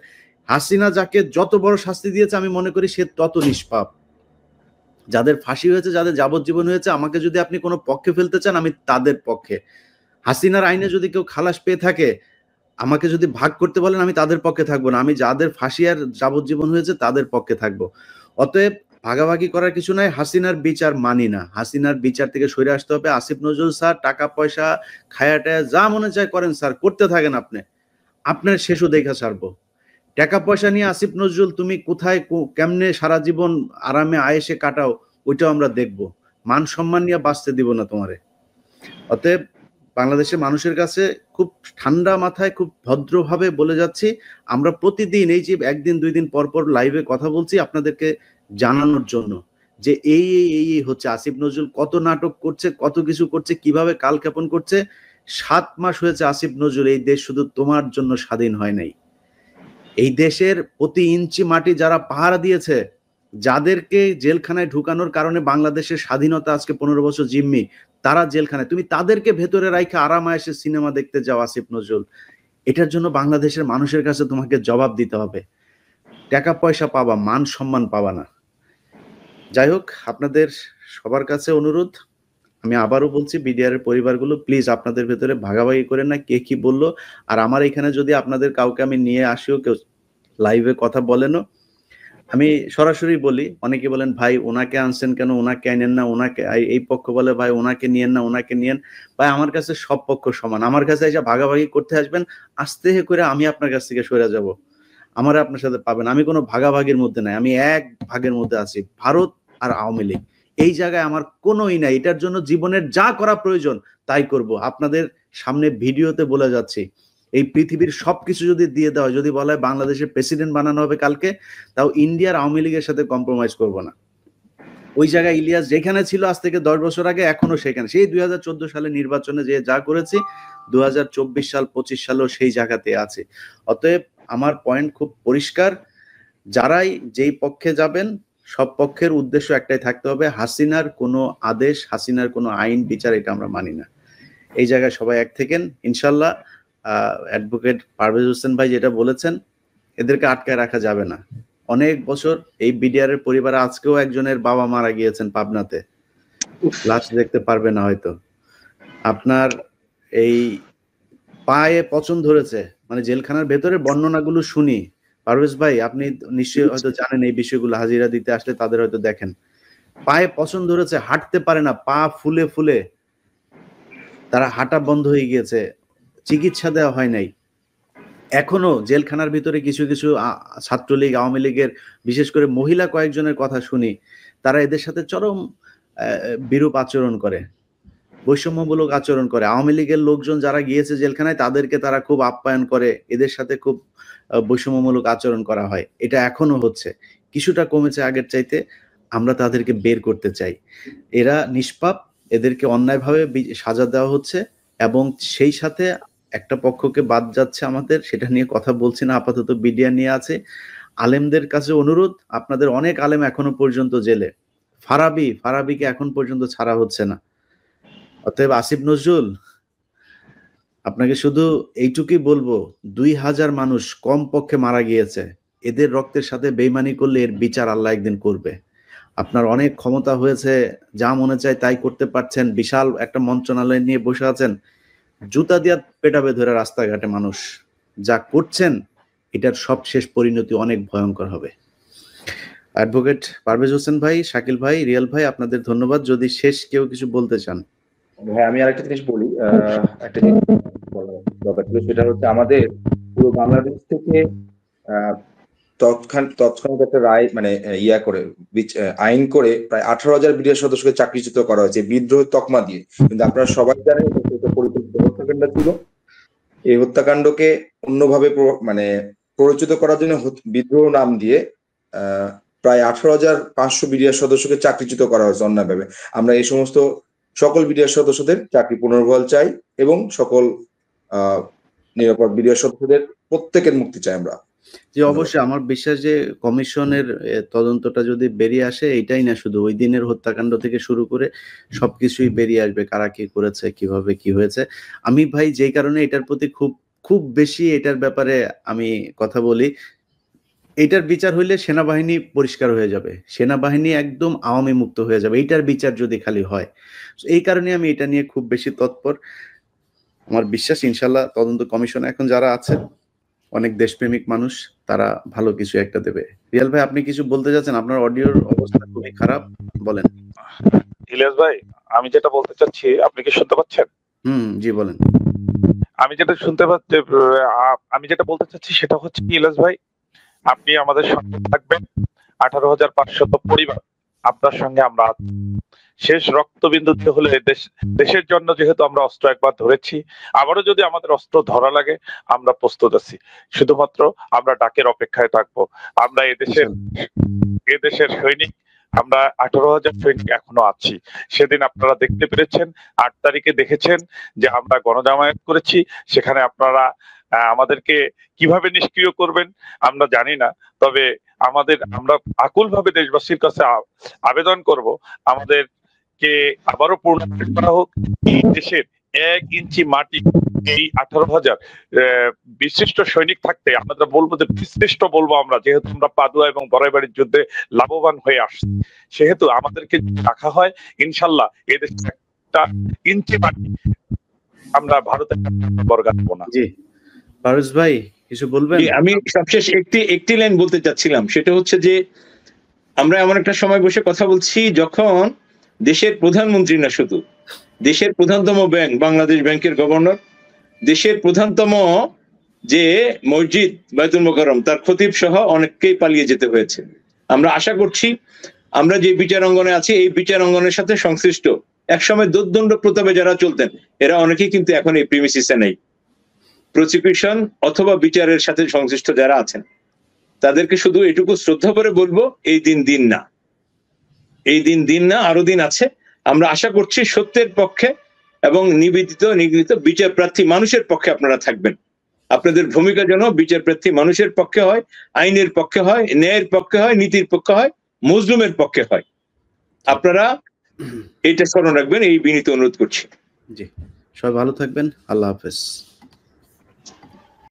হাসিনা যাকে যত বড় শাস্তি দিয়েছে আমি মনে করি সে তত নিষ্পাপ। যাদের ফাঁসি হয়েছে, যাদের যাবজ্জীবন হয়েছে, আমাকে যদি আপনি কোনো পক্ষে ফেলতে চান আমি তাদের পক্ষে। হাসিনার আইনে যদি কেউ খালাস পেয়ে থাকে, আমাকে যদি ভাগ করতে বলেন আমি তাদের পক্ষে থাকবো না। আমি যাদের ফাঁসি আর যাবজ্জীবন হয়েছে তাদের পক্ষে থাকবো। অতএব ভাগাভাগি করার কিছু নাই। হাসিনার বিচার মানি না। হাসিনার বিচার থেকে সরে আসতে হবে। আসিফ নজরুল স্যার টাকা পয়সা খায়াটায় যা মনে চায় করেন স্যার, করতে থাকেন। আপনার শেষও দেখা ছাড়বো। টাকা পয়সা নিয়ে আসিফ নজরুল তুমি কোথায় কেমনে সারা জীবন আরামে আয়েসে কাটাও, ওইটাও আমরা দেখবো। মান সম্মান নিয়ে বাঁচতে দিব না তোমারে। অতএব বাংলাদেশের মানুষের কাছে খুব ঠান্ডা মাথায়, খুব ভদ্রভাবে বলে যাচ্ছি, আমরা প্রতিদিন এই যে একদিন দুই দিন পর পর লাইভে কথা বলছি আপনাদেরকে জানানোর জন্য যে এই হচ্ছে আসিফ নজরুল কত নাটক করছে, কত কিছু করছে, কিভাবে কালক্ষেপণ করছে। 7 মাস হয়েছে আসিফ নজরুল, এই দেশ শুধু তোমার জন্য স্বাধীন হয় নাই। এই দেশের প্রতি ইঞ্চি মাটি যারা পাহারা দিয়েছে, যাদেরকে জেলখানায় ঢুকানোর কারণে বাংলাদেশের স্বাধীনতা আজকে 15 বছর জিম্মি, তারা জেলখানায়, তুমি তাদেরকে ভেতরে রাখা আরামায় এসে সিনেমা দেখতে যাও আসিফ নজরুল। এটার জন্য বাংলাদেশের মানুষের কাছে তোমাকে জবাব দিতে হবে। টাকা পয়সা পাবা, মান সম্মান পাবা না। যাই হোক, আপনাদের সবার কাছে অনুরোধ, আমি আবারও বলছি, বিডিআর এর পরিবারগুলো প্লিজ আপনাদের ভেতরে ভাগাভাগি করেন না কে কি বললো। আর আমার এখানে যদি আপনাদের কাউকে আমি নিয়ে আসিও, কেউ লাইভে কথা বলেনও, আমি সরাসরি বলি, অনেকে বলেন ভাই ওনাকে আনছেন কেন, ওনাকে আনেন না, ওনাকে, এই পক্ষ বলে ভাই ওনাকে নিয়েন না, ওনাকে নিয়েন। ভাই আমার কাছে সব পক্ষ সমান, আমার কাছে এসে ভাগাভাগি করতে আসবেন, আস্তে করে আমি আপনার কাছ থেকে সরে যাব, আমার আপনার সাথে পাবেন। আমি কোনো ভাগাভাগির মধ্যে নাই, আমি এক ভাগের মধ্যে আছি, ভারত আর আওয়ামী লীগ। এই জায়গায় আমার কোনোই নাই, এটার জন্য জীবনের যা করা প্রয়োজন তাই করব। আপনাদের সামনে ভিডিওতে বলে যাচ্ছি, এই পৃথিবীর সবকিছু যদি দিয়ে দেওয়া হয়, যদি বলা হয় বাংলাদেশের প্রেসিডেন্ট বানানো হবে কালকে, তাও ইন্ডিয়ার আওয়ামী লীগের সাথে কম্প্রোমাইজ করব না। ওই জায়গায় ইলিয়াস যেখানে ছিল আজ থেকে 10 বছর আগে, এখনো সেখানে, সেই 2014 সালে নির্বাচনে যে যা করেছি, 2024 সাল 25 সালেও সেই জায়গাতে আছে। অতএব আমার পয়েন্ট খুব পরিষ্কার, যারাই যেই পক্ষে যাবেন সব পক্ষের উদ্দেশ্য একটাই থাকতে হবে, হাসিনার কোনো আদেশ, হাসিনার কোনো আইন বিচার এটা আমরা মানি না। এই জায়গায় সবাই এক থেকেন ইনশাল্লাহ। অ্যাডভোকেট পারভেজ হোসেন ভাই যেটা বলেছেন, এদেরকে আটকায় রাখা যাবে না। অনেক বছর এই বিডিআর এর পরিবারে, আজকেও একজনের বাবা মারা গিয়েছেন পাবনাতে, লাশ দেখতে পারবে না হয়তো। আপনার এই পায়ে পচন ধরেছে, মানে জেলখানার ভেতরে বর্ণনাগুলো শুনি, পারভেজ ভাই আপনি নিশ্চয়ই হয়তো জানেন এই বিষয়গুলো, হাজিরা দিতে আসলে তাদের হয়তো দেখেন, পায়ে পচন ধরেছে, হাঁটতে পারে না, পা ফুলে ফুলে তারা হাঁটা বন্ধ হয়ে গিয়েছে, চিকিৎসা দেওয়া হয় নাই। এখনো জেলখানার ভিতরে কিছু কিছু ছাত্রলীগ, আওয়ামী লীগের, বিশেষ করে মহিলা কয়েকজনের কথা শুনি, তারা এদের সাথে চরম বিরূপ আচরণ করে, বৈষম্যমূলক আচরণ করে। আওয়ামী লীগের লোকজন যারা গিয়েছে জেলখানায়, তাদেরকে তারা খুব আপ্যায়ন করে, এদের সাথে খুব বৈষম্যমূলক আচরণ করা হয়। এটা এখনো হচ্ছে, কিছুটা কমেছে আগের চাইতে, আমরা তাদেরকে বের করতে চাই। এরা নিষ্পাপ, এদেরকে অন্যায়ভাবে সাজা দেওয়া হচ্ছে, এবং সেই সাথে একটা পক্ষকে বাদ যাচ্ছে আমাদের, সেটা নিয়ে কথা বলছি না, আপাতত বিডিআর নিয়ে আছে। আলেমদের কাছে অনুরোধ, আপনাদের অনেক আলেম এখনো পর্যন্ত জেলে, ফারাবিকে এখন পর্যন্ত ছাড়া হচ্ছে না। অতএব আসিফ নজরুল, আপনাকে শুধু এইটুকুই বলবো, 2000 মানুষ কম পক্ষে মারা গিয়েছে, এদের রক্তের সাথে বেইমানি করলে এর বিচার আল্লাহ একদিন করবে। আপনার অনেক ক্ষমতা হয়েছে, যা মনে চায় তাই করতে পারছেন, বিশাল একটা মন্ত্রণালয় নিয়ে বসে আছেন, জুতা দিয়া পেটাবে ধরে রাস্তাঘাটে মানুষ, যা করছেন এটার সব শেষ পরিণতি অনেক ভয়ঙ্কর হবে। অ্যাডভোকেট পারভেজ হোসেন ভাই, শাকিল ভাই, রিয়াল ভাই, আপনাদের ধন্যবাদ। যদি শেষ কেউ কিছু বলতে চান। হ্যাঁ, আমি আরেকটা জিনিস বলি, একটা জিনিস বলার দরকার ছিল, সেটা হচ্ছে আমাদের পুরো বাংলাদেশ থেকে তৎক্ষণাৎ একটা রায়, মানে আইন করে প্রায় 18,000 বিডিআর সদস্যকে চাকরিচ্যুত করা হয়েছে বিদ্রোহ তকমা দিয়ে। কিন্তু আপনারা সবাই জানেন এটা পরিকল্পিত হত্যাকাণ্ড ছিল। এই হত্যাকাণ্ডকে অন্যভাবে মানে প্ররোচিত করার জন্য বিদ্রোহ নাম দিয়ে প্রায় 18,500 বিডিআর সদস্যকে চাকরিচ্যুত করা হয়েছে অন্যায়ভাবে। আমরা এই সমস্ত সকল বিডিআর সদস্যদের চাকরি পুনর্বহাল চাই, এবং সকল নিরাপদ বিডিআর সদস্যদের প্রত্যেকের মুক্তি চাই আমরা। যে অবশ্যই আমার বিশ্বাস যে কমিশনের তদন্তটা যদি বেরিয়ে আসে, এটাই না শুধু ওই দিনের হত্যাকাণ্ড থেকে শুরু করে সবকিছুই বেরিয়ে আসবে, কারা কি করেছে, কিভাবে কি হয়েছে। আমি ভাই যেই কারণে এটার প্রতি খুব বেশি এটার ব্যাপারে আমি কথা বলি, এটার বিচার হইলে সেনাবাহিনী পরিষ্কার হয়ে যাবে, সেনাবাহিনী একদম আওয়ামী মুক্ত হয়ে যাবে, এইটার বিচার যদি খালি হয়। এই কারণে আমি এটা নিয়ে খুব বেশি তৎপর। আমার বিশ্বাস ইনশাল্লাহ তদন্ত কমিশনে এখন যারা আছে অনেক দেশপ্রেমিক মানুষ, তারা ভালো কিছু একটা দেবে। রিয়াল ভাই, আপনি কিছু বলতে যাচ্ছেন? আপনার অডিওর অবস্থা খুবই খারাপ, বলেন। ইলিয়াস ভাই, আমি যেটা বলতে চাচ্ছি, আপনি কি শুনতে পাচ্ছেন? জি বলেন। আমি যেটা বলতে চাচ্ছি সেটা হচ্ছে ইলিয়াস ভাই, আপনি আমাদের সঙ্গে থাকবেন। 18,500 পরিবার আপনার সঙ্গে আমরা শেষ রক্তবিন্দুতে হলে দেশের জন্য যেহেতু আমরা অস্ত্র একবার ধরেছি, আবারও যদি আমাদের অস্ত্র ধরা লাগে আমরা প্রস্তুত আছি। শুধুমাত্র আমরা ডাকের অপেক্ষায় থাকবো। আমরা এদেশের সৈনিক, আমরা 18,000 সৈনিক এখনো আছি। সেদিন আপনারা দেখতে পেরেছেন, 8 তারিখে দেখেছেন যে আমরা গণজামায়াত করেছি, সেখানে আপনারা আমাদেরকে কিভাবে নিষ্ক্রিয় করবেন আমরা জানি না, তবে আমরা আকুলভাবে দেশবাসীর কাছে আবেদন করব আমাদেরকে আবারও পুনর্গঠন করা হোক। এই দেশের 1 ইঞ্চি মাটি এই 18,000 বিশিষ্ট সৈনিক থাকতে আমরা বলবো যে বিশিষ্ট বলবো আমরা, যেহেতু আমরা পাদুয়া এবং বড়াইবাড়ির যুদ্ধে লাভবান হয়ে আসছি, সেহেতু আমাদেরকে রাখা হয় ইনশাল্লাহ এদেশে 1 ইঞ্চি মাটি আমরা ভারতের বর্গাবো না। জি ফারুজ ভাই কিছু বলবেন? আমি সবশেষ একটি লাইন বলতে চাচ্ছিলাম, সেটা হচ্ছে যে আমরা এমন একটা সময় বসে কথা বলছি যখন দেশের প্রধানমন্ত্রী না, শুধু দেশের প্রধানতম ব্যাংক বাংলাদেশ ব্যাংকের গভর্নর, দেশের প্রধানতম যে মসজিদ বাইতুল মোকাররম তার খতিব সহ অনেককেই পালিয়ে যেতে হয়েছে। আমরা আশা করছি আমরা যে বিচার অঙ্গনে আছি এই বিচার অঙ্গনের সাথে সংশ্লিষ্ট একসময় দোর্দণ্ড প্রতাপে যারা চলতেন এরা অনেকেই কিন্তু এখন এই প্রিমিসিসে নেই। প্রসিকিউশন অথবা বিচারের সাথে সংশ্লিষ্ট যারা আছেন তাদেরকে শুধু এটুকু শ্রদ্ধা করে বলবো, এই দিন না, এই দিন না, আরো দিন আছে। আমরা আশা করছি সত্যের পক্ষে এবং নিগৃহীত বিচার প্রার্থী মানুষের পক্ষে আপনারা থাকবেন। আপনাদের ভূমিকা যেন বিচার প্রার্থী মানুষের পক্ষে হয়, আইনের পক্ষে হয়, ন্যায়ের পক্ষে হয়, নীতির পক্ষে হয়, মজলুমের পক্ষে হয়। আপনারা এটা স্মরণ রাখবেন, এই বিনীত অনুরোধ করছি। জি, সবাই ভালো থাকবেন। আল্লাহ হাফেজ।